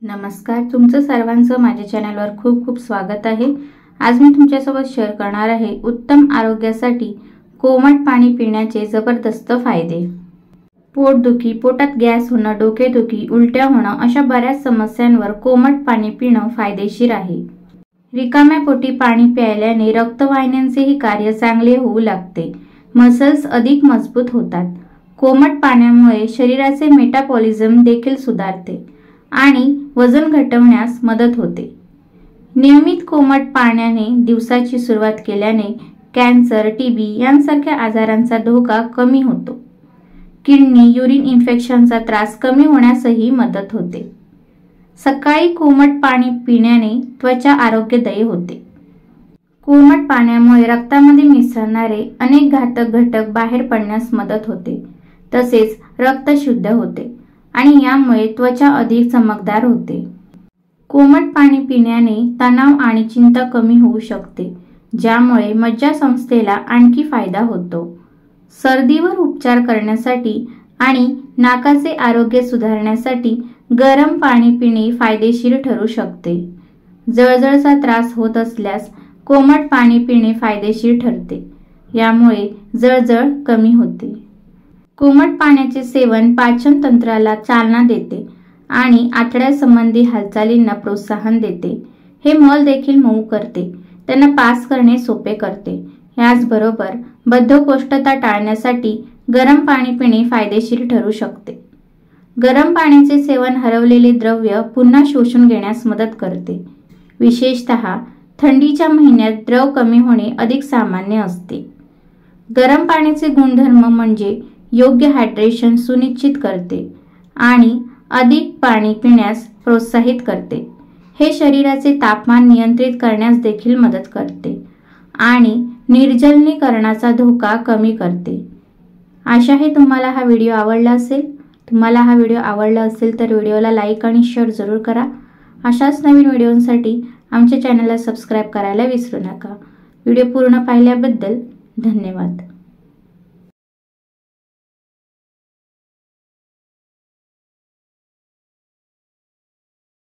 नमस्कार, तुमचं सर्वांचं माझ्या चॅनलवर खूप खूप स्वागत आहे। आज मी तुमच्यासोबत शेअर करणार आहे उत्तम आरोग्यासाठी कोमट पाणी पिण्याचे जबरदस्त फायदे। पोटदुखी, पोटात गॅस होणं, डोकेदुखी, उलट्या होणं अशा बऱ्याच समस्यांवर कोमट पाणी पिणं फायदेशीर आहे। रिकाम्या पोटी पाणी प्यायल्याने रक्तवाहिन्यांचेही कार्य चांगले होऊ लागते, मसल्स अधिक मजबूत होतात। कोमट पाण्यामुळे शरीराचे मेटाबॉलिझम देखील सुधारते आणि वजन घटवण्यास मदत होते। नियमित कोमट पाण्याने दिवसाची सुरुवात केल्याने कॅन्सर, टीबी यांसारख्या आजारांचा धोका कमी होतो। किडनी, युरिन इन्फेक्शनचा त्रास कमी होण्यासही मदत होते। सकाळी कोमट पाणी पिण्याने त्वचा आरोग्यदायी होते। कोमट पाण्यामुळे रक्तामध्ये मिसळणारे अनेक घातक घटक बाहेर पडण्यास मदत होते, तसेच रक्त शुद्ध होते आणि यामुळे त्वचा अधिक चमकदार होते। कोमट पाणी पिण्याने तणाव आणि चिंता कमी होऊ शकते, ज्यामुळे मज्जासंस्थेला आणखी फायदा होतो। सर्दीवर उपचार करण्यासाठी आणि नाकाचे आरोग्य सुधारण्यासाठी गरम पाणी पिणे फायदेशीर ठरू शकते। जळजळचा त्रास होत असल्यास कोमट पाणी पिणे फायदेशीर ठरते, यामुळे जळजळ कमी होते। कोमट पाण्याचे सेवन पाचन तंत्राला चालना देते आणि आतड्यासंबंधी हालचालींना प्रोत्साहन देते। हे मल देखील मऊ करते, त्यांना पास करणे सोपे करते। याचबरोबर बद्धकोष्ठता टाळण्यासाठी गरम पाणी पिणे फायदेशीर ठरू शकते। गरम पाण्याचे सेवन हरवलेले द्रव्य पुन्हा शोषून घेण्यास मदत करते। विशेषतः थंडीच्या महिन्यात द्रव कमी होणे अधिक सामान्य असते। गरम पाण्याचे गुणधर्म म्हणजे योग्य हायड्रेशन सुनिश्चित करते आणि अधिक पाणी पिण्यास प्रोत्साहित करते। हे शरीराचे तापमान नियंत्रित करण्यास देखील मदत करते आणि निर्जलीकरणाचा धोका कमी करते। आशा आहे तुम्हाला हा व्हिडिओ आवडला असेल। तुम्हाला हा व्हिडिओ आवडला असेल तर व्हिडिओला लाईक आणि शेअर जरूर करा। अशाच नवीन व्हिडिओंसाठी आमच्या चॅनलला सबस्क्राईब करायला विसरू नका। व्हिडिओ पूर्ण पाहिल्याबद्दल धन्यवाद।